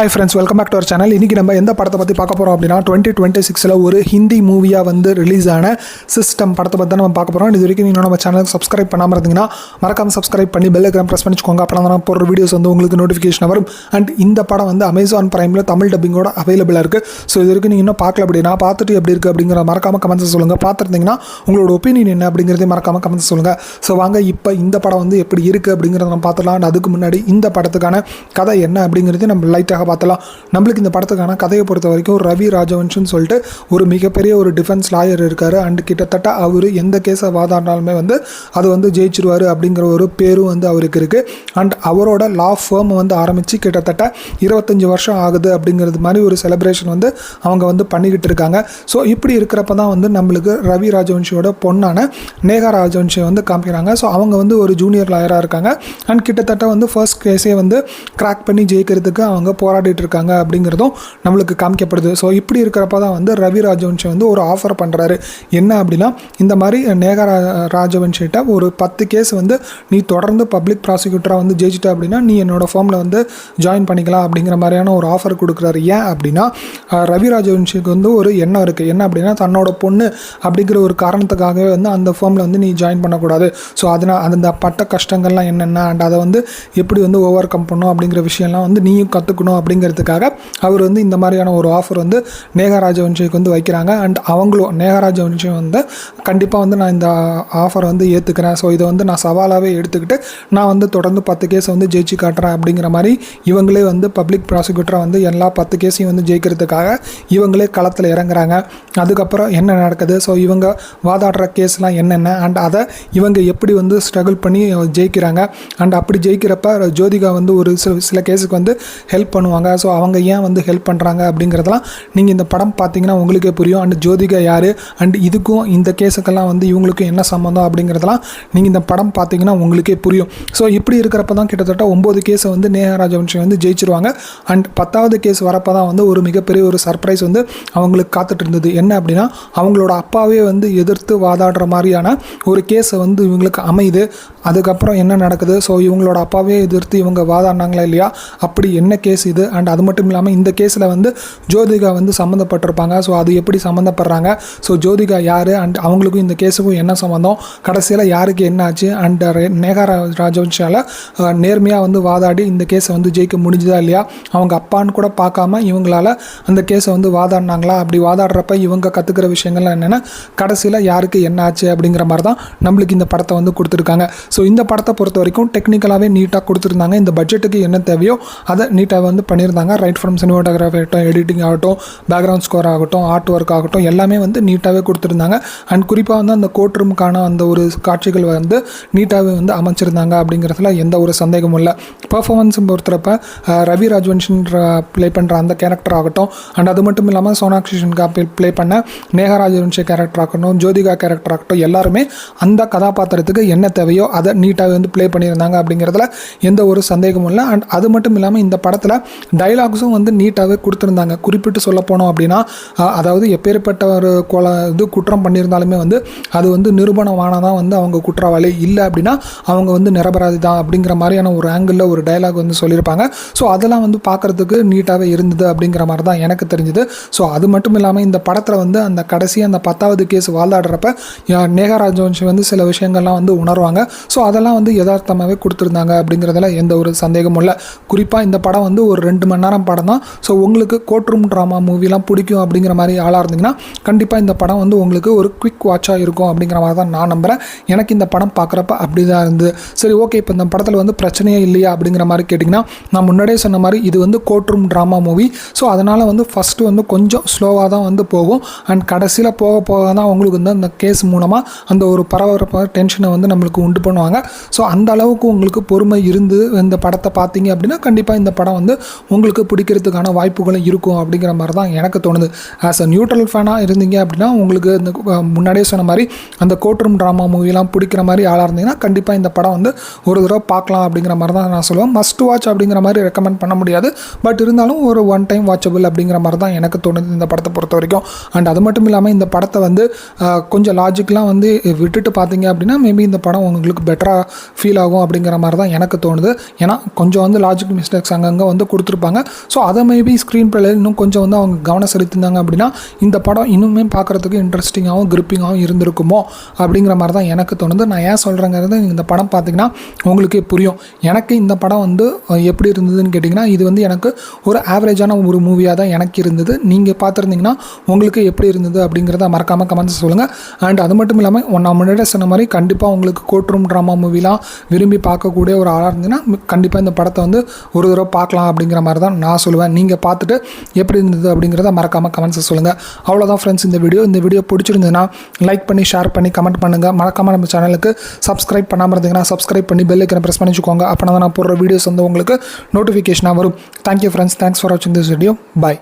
Hi friends, welcome back to our channel. இன்றைக்கி நம்ம எந்த படத்தை பற்றி பார்க்க போகிறோம் அப்படின்னா 2026 ஒரு ஹிந்தி மூவியாக வந்து ரிலீஸ் ஆன சிஸ்டம் படத்தை பற்றி தான் நம்ம பார்க்க போகிறோம். இது வரைக்கும் நீங்கள் நம்ம சேனலுக்கு சப்ஸ்கிரைப் பண்ணாமல் இருந்தீங்கன்னா மறக்காம சப்ஸ்கிரைப் பண்ணி பெல் ஐக்கான் ப்ரெஸ் பண்ணிக்கோங்க. அப்புறம் தான் போகிற வீடியோஸ் வந்து உங்களுக்கு நோட்டிஃபிகேஷன் வரும். அண்ட் இந்த படம் வந்து அமேசான் பிரைமில் தமிழ் டப்பிங்கோட அவைலபிளாக இருக்குது. ஸோ இது வரைக்கும் நீங்கள் இன்னும் பார்க்கல அப்படின்னா பார்த்துட்டு எப்படி இருக்குது அப்படிங்கிற மறக்காம கமெண்ட்ஸ் சொல்லுங்கள். பார்த்துருந்தீங்கன்னா உங்களோட ஒப்பீனியன் என்ன அப்படிங்கிறதே மறக்காம கமெண்ட்ஸ் சொல்லுங்கள். ஸோ வாங்க இப்போ இந்த படம் வந்து எப்படி இருக்குது அப்படிங்கிறத நம்ம பார்த்துலாம். அண்ட் அதுக்கு முன்னாடி இந்த படத்துக்கான கதை என்ன அப்படிங்கிறது நம்ம லைட்டாக பார்த்தலாம். நம்மளுக்கு இந்த படத்துக்கான கதையை பொறுத்த வரைக்கும் ரவி ராஜவன்ஷன் சொல்லிட்டு ஒரு மிகப்பெரிய ஒரு டிஃபென்ஸ் லாயர் இருக்கார். அண்ட் கிட்டத்தட்ட அவர் எந்த கேஸை வாதாடினாலுமே வந்து அது வந்து ஜெயிச்சிருவார் அப்படிங்கிற ஒரு பேரும் வந்து அவருக்கு இருக்குது. அண்ட் அவரோட லா ஃபேம் வந்து ஆரம்பித்து கிட்டத்தட்ட 25 வருஷம் ஆகுது அப்படிங்கிறது மாதிரி ஒரு செலிப்ரேஷன் வந்து அவங்க வந்து பண்ணிக்கிட்டு இருக்காங்க. ஸோ இப்படி இருக்கிறப்ப தான் வந்து நம்மளுக்கு ரவி ராஜவன்ஷியோட பொண்ணான நேகா ராஜவன்ஷியை வந்து காமிக்கிறாங்க. ஸோ அவங்க வந்து ஒரு ஜூனியர் லாயராக இருக்காங்க. அண்ட் கிட்டத்தட்ட வந்து ஃபர்ஸ்ட் கேஸே வந்து கிராக் பண்ணி ஜெயிக்கிறதுக்கு அவங்க போராடிட்டு இருக்காங்க அப்படிங்கிறதும் நம்மளுக்கு காமிக்கப்படுது. ஸோ இப்படி இருக்கிறப்ப தான் வந்து ரவி ராஜவன்ஷி வந்து ஒரு ஆஃபர் பண்ணுறாரு. என்ன அப்படின்னா, இந்த மாதிரி நேகா ராஜவன்ஷிட்ட ஒரு 10 கேஸ் வந்து நீ தொடர்ந்து பப்ளிக் ப்ராசிக்யூட்டராக வந்து ஜெயிச்சிட்ட அப்படின்னா நீ என்னோட ஃபார்மில் வந்து ஜாயின் பண்ணிக்கலாம் அப்படிங்கிற மாதிரியான ஒரு ஆஃபர் கொடுக்குறாரு. ஏன் அப்படின்னா, ரவி ராஜவன்ஷிக்கு வந்து ஒரு எண்ணம் இருக்குது. என்ன அப்படின்னா, தன்னோட பொண்ணு அப்படிங்கிற ஒரு காரணத்துக்காகவே வந்து அந்த ஃபார்மில் வந்து நீ ஜாயின் பண்ணக்கூடாது. ஸோ அதனால் அந்த பட்ட கஷ்டங்கள்லாம் என்னென்ன அண்ட் அதை வந்து எப்படி வந்து ஓவர் கம் பண்ணணும் அப்படிங்கிற விஷயம்லாம் வந்து நீயும் கற்றுக்கணும் அப்படிங்கிறதுக்காக அவர் வந்து இந்த மாதிரியான ஒரு ஆஃபர் வந்து நேகா ராஜவன்ஷிக்கு வந்து வைக்கிறாங்க. அண்ட் அவங்களும் நேகா ராஜவன்ஷி வந்து கண்டிப்பாக வந்து நான் இந்த ஆஃபர் வந்து ஏற்றுக்கிறேன். ஸோ இதை வந்து நான் சவாலாகவே எடுத்துக்கிட்டு நான் வந்து தொடர்ந்து 10 கேஸை வந்து ஜெயிச்சு காட்டுறேன் அப்படிங்கிற மாதிரி இவங்களே வந்து பப்ளிக் ப்ராசிக்யூட்டராக வந்து எல்லா 10 கேஸையும் வந்து ஜெயிக்கிறதுக்காக இவங்களே களத்தில் இறங்குறாங்க. அதுக்கப்புறம் என்ன நடக்குது, ஸோ இவங்க வாதாடுற கேஸ்லாம் என்னென்ன அண்ட் அதை இவங்க எப்படி வந்து ஸ்ட்ரகிள் பண்ணி ஜெயிக்கிறாங்க. அண்ட் அப்படி ஜெயிக்கிறப்ப ஜோதிகா வந்து ஒரு சில கேஸுக்கு வந்து ஹெல்ப் பண்ணுவாங்க. ஸோ அவங்க ஏன் வந்து ஹெல்ப் பண்ணுறாங்க அப்படிங்கிறதெல்லாம் நீங்கள் இந்த படம் பார்த்தீங்கன்னா உங்களுக்கே புரியும். அண்ட் ஜோதிகா யார் அண்ட் இதுக்கும் இந்த கேஸுக்கெல்லாம் வந்து இவங்களுக்கும் என்ன சம்மந்தம் அப்படிங்கிறதெல்லாம் நீங்கள் இந்த படம் பார்த்தீங்கன்னா உங்களுக்கே புரியும். ஸோ இப்படி இருக்கிறப்ப தான் கிட்டத்தட்ட 9 கேஸை வந்து நேகா ராஜவன்ஷி வந்து ஜெயிச்சிருவாங்க. அண்ட் 10வது கேஸ் வரப்போ தான் வந்து ஒரு மிகப்பெரிய ஒரு சர்ப்ரைஸ் வந்து அவங்களுக்கு காத்துட்டு இருந்தது. என்ன அப்படின்னா, அவங்களோட அப்பாவே வந்து எதிர்த்து வாதாடுற மாதிரியான ஒரு கேஸை வந்து இவங்களுக்கு அமையுது. அதுக்கப்புறம் என்ன நடக்குது, ஸோ இவங்களோட அப்பாவே எதிர்த்து இவங்க வாதாடினாங்களா இல்லையா, அப்படி என்ன கேஸ் இது. அண்ட் அது மட்டும் இல்லாமல் இந்த கேஸில் வந்து ஜோதிகா வந்து சம்மந்தப்பட்டிருப்பாங்க. ஸோ அது எப்படி சம்மந்தப்படுறாங்க, ஸோ ஜோதிகா யார் அண்ட் அவங்களுக்கும் இந்த கேஸுக்கும் என்ன சம்மந்தம், கடைசியில் யாருக்கு என்ன ஆச்சு அண்ட் நேகா ராஜவன்ஷால் நேர்மையாக வந்து வாதாடி இந்த கேஸை வந்து ஜெயிக்க முடிஞ்சுதா இல்லையா, அவங்க அப்பான்னு கூட பார்க்காம இவங்களால அந்த கேஸை வந்து வாதாடினாங்களா, அப்படி வாதாடுறப்ப இவங்க கற்றுக்கிற விஷயங்கள்லாம் என்னென்னா கடைசியில் யாருக்கு என்ன ஆச்சு அப்படிங்கிற மாதிரி தான் நம்மளுக்கு இந்த படத்தை வந்து கொடுத்துருக்காங்க. ஸோ இந்த படத்தை பொறுத்த வரைக்கும் டெக்னிக்கலாகவே நீட்டாக கொடுத்துருந்தாங்க. இந்த பட்ஜெட்டுக்கு என்ன தேவையோ அதை நீட்டாக வந்து பண்ணியிருந்தாங்க. ரைட் ஃப்ரம் சினிமாட்டோகிராஃபி ஆகட்டும், எடிட்டிங் ஆகட்டும், பேக்ரவுண்ட் ஸ்கோர் ஆகட்டும், ஆர்ட் ஒர்க் ஆகட்டும், எல்லாமே வந்து நீட்டாகவே கொடுத்துருந்தாங்க. அண்ட் குறிப்பாக வந்து அந்த கோர்ட் ரூமுக்கான அந்த ஒரு காட்சிகள் வந்து நீட்டாகவே வந்து அமைச்சிருந்தாங்க அப்படிங்கிறதுல எந்த ஒரு சந்தேகமும் இல்லை. பர்ஃபார்மன்ஸ் பொறுத்தரப்ப ரவி ராஜவன்ஷன் ப்ளே பண்ணுற அந்த கேரக்டர் ஆகட்டும் அண்ட் அது மட்டும் இல்லாமல் சோனாக்ஷி சின்ஹா ப்ளே பண்ண நேகா ராஜவன்ஷி கேரக்டர் ஆகட்டும், ஜோதிகா கேரக்டர் ஆகட்டும், எல்லாருமே அந்த கதாபாத்திரத்துக்கு என்ன தேவையோ அதை நீட்டாகவே வந்து ப்ளே பண்ணியிருந்தாங்க அப்படிங்கிறதுல எந்த ஒரு சந்தேகமும் இல்லை. அண்ட் அது மட்டும் இல்லாமல் இந்த படத்தில் டைலாக்ஸும் வந்து நீட்டாகவே கொடுத்துருந்தாங்க. குறிப்பிட்டு சொல்ல போனோம் அப்படின்னா, அதாவது எப்பேற்பட்ட ஒரு குற்றம் பண்ணியிருந்தாலுமே வந்து அது வந்து நிரூபணமானதான் வந்து அவங்க குற்றவாளி, இல்லை அப்படின்னா அவங்க வந்து நிரபராதி தான் அப்படிங்கிற மாதிரியான ஒரு ஆங்கிளில் ஒரு டைலாக் வந்து சொல்லியிருப்பாங்க. ஸோ அதெல்லாம் வந்து பார்க்குறதுக்கு நீட்டாகவே இருந்தது அப்படிங்கிற மாதிரி தான் எனக்கு தெரிஞ்சுது. ஸோ அது மட்டும் இல்லாமல் இந்த படத்தில் வந்து அந்த கடைசி அந்த 10வது கேஸ் வாதாடுறப்ப நேகா ராஜவன்ஷி வந்து சில விஷயங்கள்லாம் வந்து உணர்வாங்க. ஸோ அதெல்லாம் வந்து யதார்த்தமாகவே கொடுத்துருந்தாங்க அப்படிங்கிறதுல எந்த ஒரு சந்தேகமும் இல்லை. குறிப்பாக இந்த படம் வந்து ஒரு 2 மணி நேரம் படம் தான். ஸோ உங்களுக்கு கோர்ட் ரூம் ட்ராமா மூவிலாம் பிடிக்கும் அப்படிங்கிற மாதிரி ஆளாக இருந்தீங்கன்னா கண்டிப்பாக இந்த படம் வந்து உங்களுக்கு ஒரு குவிக் வாட்சாக இருக்கும் அப்படிங்கிற மாதிரி தான் நான் நம்புகிறேன். எனக்கு இந்த படம் பார்க்குறப்ப அப்படி தான் இருந்தது. சரி, ஓகே, இப்போ இந்த படத்தில் வந்து பிரச்சனையே இல்லையா அப்படிங்கிற மாதிரி கேட்டிங்கன்னா, நான் முன்னாடியே சொன்ன மாதிரி இது வந்து court room drama movie. So அதனால் வந்து ஃபஸ்ட்டு வந்து கொஞ்சம் ஸ்லோவாக தான் வந்து போகும். அண்ட் கடைசியில் போக போக தான் உங்களுக்கு வந்து அந்த கேஸ் மூலமாக அந்த ஒரு பரபரப்பாக டென்ஷனை வந்து நம்மளுக்கு உண்டு பண்ணுவாங்க. ஸோ அந்த அளவுக்கு உங்களுக்கு பொறுமை இருந்து இந்த படத்தை பார்த்தீங்க அப்படின்னா கண்டிப்பாக இந்த படம் வந்து உங்களுக்கு பிடிக்கிறதுக்கான வாய்ப்புகளும் இருக்கும் அப்படிங்கிற மாதிரி தான் எனக்கு தோணுது. ஆஸ் அ நியூட்ரல் ஃபேனாக இருந்தீங்க அப்படின்னா உங்களுக்கு இந்த முன்னாடியே சொன்ன மாதிரி அந்த கோர்ட் ரூம் ட்ராமா மூவிலாம் பிடிக்கிற மாதிரி ஆளாக இருந்தீங்கன்னா கண்டிப்பாக இந்த படம் வந்து ஒரு தடவை பார்க்கலாம் அப்படிங்கிற மாதிரி தான் நான் சொல்லுவேன். மஸ்ட் வாட்ச் அப்படிங்கிற மாதிரி ரெக்கமெண்ட் பண்ண முடியாது. பட் இருந்தாலும் ஒரு ஒன் டைம் வாட்சபிள் அப்படிங்கிற மாதிரி தான் எனக்கு தோணுது இந்த படத்தை பொறுத்த வரைக்கும். அண்ட் அது மட்டும் இல்லாமல் இந்த படத்தை வந்து கொஞ்சம் லாஜிக்லாம் வந்து விட்டுட்டு பார்த்தீங்க அப்படின்னா மேபி இந்த படம் உங்களுக்கு பெட்டராக ஃபீல் ஆகும் அப்படிங்கிற மாதிரி தான் எனக்கு தோணுது. ஏன்னா கொஞ்சம் வந்து லாஜிக் மிஸ்டேக்ஸ் அங்கங்கே வந்து கொடுத்து கொடுத்துருப்பாங்க. ஸோ அதை மேபி ஸ்க்ரீன் பிளேல இன்னும் கொஞ்சம் வந்து அவங்க கவனம் செலுத்திருந்தாங்க அப்படின்னா இந்த படம் இன்னுமே பார்க்குறதுக்கு இன்ட்ரெஸ்டிங்காகவும் கிரிப்பிங்காகவும் இருந்திருக்குமோ அப்படிங்கிற மாதிரி தான் எனக்கு தோணுது. நான் ஏன் சொல்கிறேங்கிறது இந்த படம் பார்த்திங்கன்னா உங்களுக்கே புரியும். எனக்கு இந்த படம் வந்து எப்படி இருந்ததுன்னு கேட்டிங்கன்னா, இது வந்து எனக்கு ஒரு ஆவரேஜான ஒரு மூவியாக தான் எனக்கு இருந்தது. நீங்கள் பார்த்துருந்தீங்கன்னா உங்களுக்கு எப்படி இருந்தது அப்படிங்கிறத மறக்காமல் கமெண்ட்ஸ் சொல்லுங்கள். அண்ட் அது மட்டும் இல்லாமல் நான் முன்னாடி சொன்ன மாதிரி கண்டிப்பாக உங்களுக்கு கோர்ட் ரூம் ட்ராமா மூவிலாம் விரும்பி பார்க்கக்கூடிய ஒரு ஆளாக இருந்தீங்கன்னா கண்டிப்பாக இந்த படத்தை வந்து ஒரு தடவை பார்க்கலாம் அப்படிங்கிற மாதிரி தான் நான் சொல்லுவேன். நீங்கள் பார்த்துட்டு எப்படி இருந்தது அப்படிங்கிறத மறக்காமல் கமெண்ட்ஸ் சொல்லுங்கள். அவ்வளோதான் ஃப்ரெண்ட்ஸ் இந்த வீடியோ பிடிச்சிருந்ததுன்னா லைக் பண்ணி ஷேர் பண்ணி கமெண்ட் பண்ணுங்கள். மறக்காமல் நம்ம சேனலுக்கு சப்ஸ்கிரைப் பண்ணாமல் இருந்தீங்கன்னா சப்ஸ்கிரைப் பண்ணி பெல் ஐக்கனை ப்ரெஸ் பண்ணி வச்சுக்கோங்க. அப்போ தான் நான் போடுற வீடியோஸ் வந்து உங்களுக்கு நோட்டிஃபிகேஷனாக வரும். Thank you friends. தேங்க்ஸ் ஃபார் வாட்சிங் திஸ் வீடியோ. பாய்.